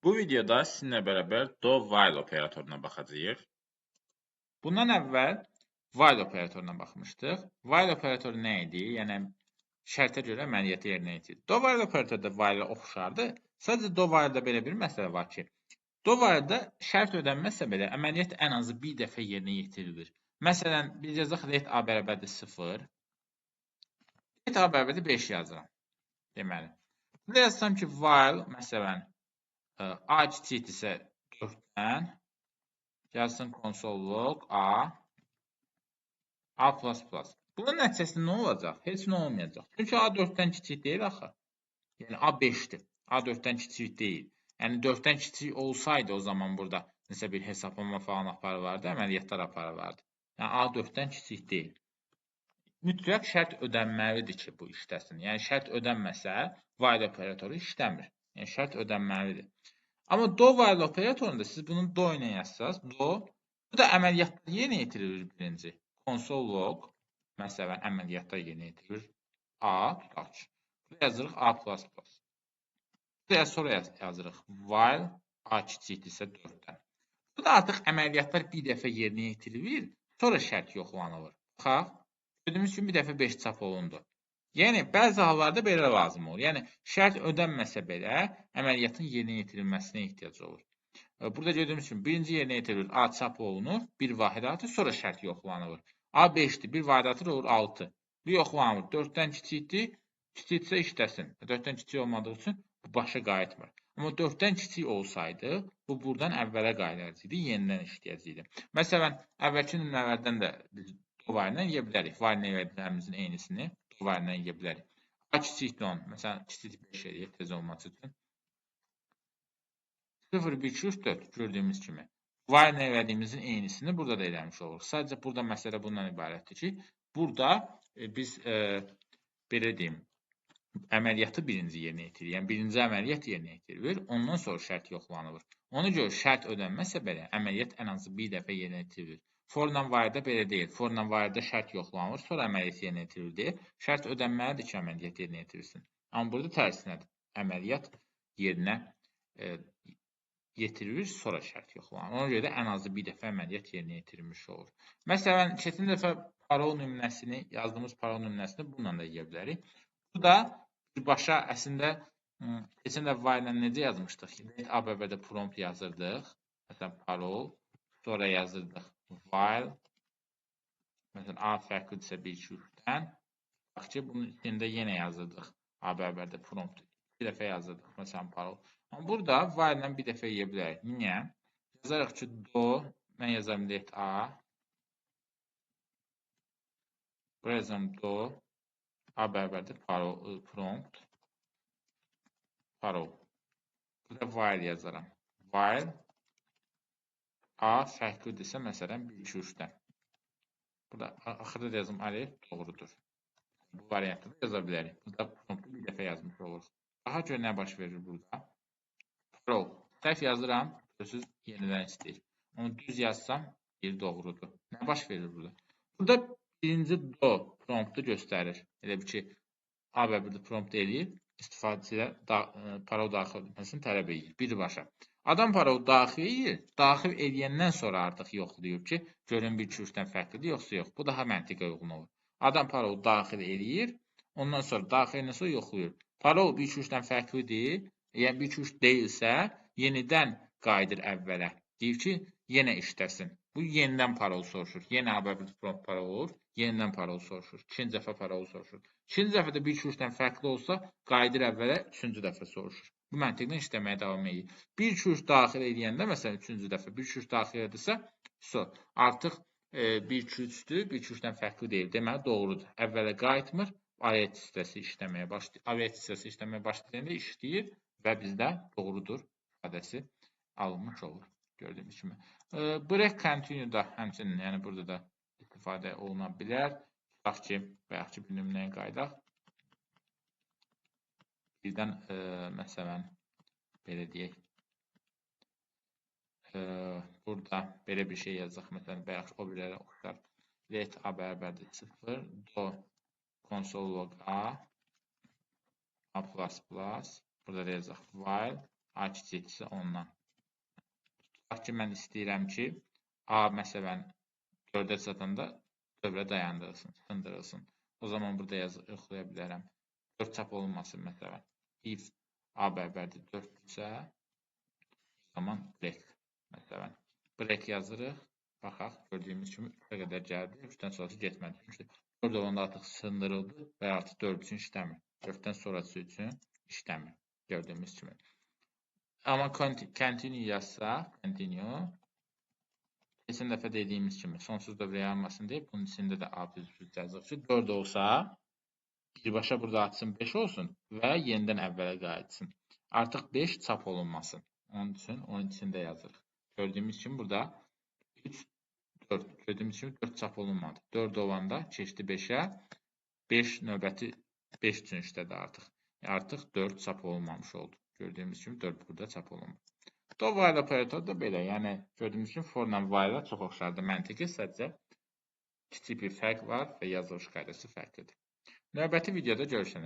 Bu videoda sizinlə bərabər do while operatoruna baxacağıq. Bundan əvvəl while operatoruna baxmışdıq. While operatoru nə idi? Yəni şərtə görə əməliyyatı yerinə yetirir. Do while operatoru da while-a oxşardır. Sadəcə do while-da belə bir məsələ var ki, do while-da şərt ödənməzsə belə əməliyyat ən azı bir dəfə yerinə yetirilir. Məsələn, biz yazaq let a bərabərdir 0, let a bərabərdir 5 yazıram. Deməli, burada yazsam ki, while məsələn a kiçikdirsə 4-dən yazsın console log a Bunun nəticəsində nə olacaq? Heç nə olmayacaq. Çünki a 4-dən kiçik deyil axı. Yəni a 5-dir. A 4-dən kiçik deyil. Yəni 4-dən kiçik olsaydı o zaman burada nəsə bir hesablama falan aparılardı, əməliyyatlar aparılardı. Yəni a 4-dən kiçik deyil. Mütləq şərt ödənməlidir ki, bu işləsin. Yəni şərt ödənməsə, while operatoru işləmir. Yəni şərt ödənməlidir. Amma do while operatorunda siz bunun do ilə yazsaz, bu da əməliyyatları yerinə yetirir birinci. Console log, məsələn, əməliyyatlar yerinə yetirir. A, tutaq ki. Burada yazırıq A++. Burada sonra yazırıq while A kiçikdirsə 4-dən. Burada artıq əməliyyatlar bir dəfə yerinə yetirilir, sonra şərt yoxlanılır. Baxaq, gördüyümüz kimi bir dəfə 5 çap olundu. Yəni, bəzi hallarda belə lazım olur. Yəni, şərt ödənməsə belə, əməliyyatın yerinə yetirilməsinə ehtiyac olur. Burada gördüyümüz kimi, birinci yerinə yetirilir, A çap olunur, bir vahid artır, sonra şərt yoxlanılır. A 5-dir, bir vahid artır, olur 6. Bu yoxlanılır, 4-dən kiçikdir, kiçikdirsə işləsin. 4-dən kiçik olmadığı üçün bu başa qayıtmır. Amma 4-dən kiçik olsaydı, bu buradan əvvələ qayıdacaqdı, yenidən işləyəcəkdi. Məsələn, əvvəlki nümunələrdən də biz while ilə yeyə bilərik. While ilə verdiklərimizin eynisini while ilə yeyə bilərik. A kiçikdir 10. Məsələn, kiçik 5 eləyək tez olması üçün. 0, 1, 2, 3, 4 gördüyümüz kimi. While ilə elədiyimizin eynisini burada da eləmiş oluruq. Sadəcə burada məsələ bundan ibarətdir ki, burada biz belə deyim, əməliyyatı birinci yerinə yetiririk. Yəni, birinci əməliyyat yerinə yetirilir, ondan sonra şərt yoxlanılır. Ona görə şərt ödənməsə belə, əməliyyat ən azı bir dəfə yerinə yetirilir. For ilə while-da belə deyil. For ilə while-da şərt yoxlanılır, sonra əməliyyat yerinə yetirilir deyə. Şərt ödənməlidir ki, əməliyyat yerinə yetirilsin. Amma burada tərsinədir. Əməliyyat yerinə yetirilir, sonra şərt yoxlanılır. Ona görə də ən azı bir dəfə əməliyyat yerinə yetirilmiş olur. Məsələn, keçən dəfə parol nümunəsini, yazdığımız parol nümunəsini bununla da yeyə bilərik. Bu da birbaşa əslində keçən dəfə while ilə necə yazmışdıq ki, let a bərabərdə prompt yazırdıq. Məsələn, parol, sonra yazırdıq while, məsələn, a fərqlidirsə 1, 2, 3-dən. Bax ki, bunun içində yenə yazırdıq a bərabərdə prompt. Bir dəfə yazırdıq, məsələn, parol. Amma burada while ilə bir dəfə yeyə bilərik. Niyə? Yazarıq ki, do, mən yazarım let a. Buraya yazarım do, a bərabərdə parol, prompt, parol. Burada while yazaram. While a fərqlidirsə, məsələn, 1, 2, 3-dən. Burada axırda da yazım alif doğrudur. Bu variantı da yaza bilərik. Burada promptu bir dəfə yazmış oluruq. Daha görə nə baş verir burada? Parol. Səhv yazıram, görürsünüz, yenidən istəyir. Onu düz yazsam, bir doğrudur. Nə baş verir burada? Burada birinci do promptu göstərir. Elə bir ki, A bərabərdə prompt eləyir, istifadəçiyə parol daxil etməsini tələb edir. Birbaşa. Adam parol daxil edir, daxil edəndən sonra artıq yoxlayır ki, görün 1, 2, 3-dən fərqlidir, yoxsa yox. Bu daha məntiqə uyğun olur. Adam parol daxil eləyir, ondan sonra daxil edəndən sonra yoxlayır. Parol 1, 2, 3-dən fərqlidir, yəni 1, 2, 3 deyilsə, yenidən qayıdır əvvələ. Deyir ki, yenə işləsin. Bu yenidən parol soruşur. Yenə A bərabərdə prompt parol olur, yenidən parol soruşur. İkinci dəfə parol soruşur. İkinci dəfə də 1, 2, 3-dən fərqli olsa, qayıdır əvvələ, üçüncü dəfə soruşur. Bu məntiqlə işləməyə davam edir. 1, 2, 3 daxil edəndə, məsələn, üçüncü dəfə 1, 2, 3 daxil edirsə, artıq 1, 2, 3-dür, 1, 2, 3-dən fərqli deyil. Deməli, doğrudur. Əvvələ qayıtmır, ayət hissəsi işləməyə başlayır. Ayət hissəsi işləməyə başlayanda işləyir və bizdə doğrudur ifadəsi alınmış olur. Gördüyünüz kimi. Break continue da həmçinin, yəni burada da istifadə oluna bilər. Tutaq ki, bayaqki bir nümunəyə qayıdaq. Birdən, məsələn, belə deyək. Burada belə bir şey yazacaq. Məsələn, bayaqki o birlərə oxşar. Let a bərabərdir 0, do console log a, a++. Burada da yazacaq while A kiçikdirsə ondan. Tutaq ki, mən istəyirəm ki, A məsələn 4-ə çatanda dövrə dayandırılsın, sındırılsın. O zaman burada yoxlaya bilərəm. 4 çap olunmasın məsələn. If A bərabərdir 4-dürsə, o zaman break məsələn. Break yazırıq. Baxaq, gördüyümüz kimi 3-ə qədər gəldi. 3-dən sonrası getmədi. Çünki 4 olanda artıq sındırıldı və artıq 4 üçün işləmir. 4-dən sonrası üçün işləmir. Gördüyümüz kimi. Amma continue yazsaq, continue, keçən dəfə dediyimiz kimi sonsuz dövrə yaranmasın deyib, bunun içində də A düz yazırıq ki, 4 olsa, birbaşa burada açsın 5 olsun və yenidən əvvələ qayıtsın. Artıq 5 çap olunmasın. Onun içində yazırıq. Gördüyümüz kimi burada 3, 4. Gördüyümüz kimi 4 çap olunmadı. 4 olanda keçdi 5-ə. 5 növbəti 5 üçün işlədi artıq. Artıq 4 çap olunmamış oldu. Gördüyümüz kimi 4 burada çap olunmadı. Do while operatoru da belə. Yəni gördüyümüz kimi for ilə while çox oxşardır məntiqi. Sadəcə kiçik bir fərq var və yazılış qaydası fərqlidir. Növbəti videoda görüşənəcək.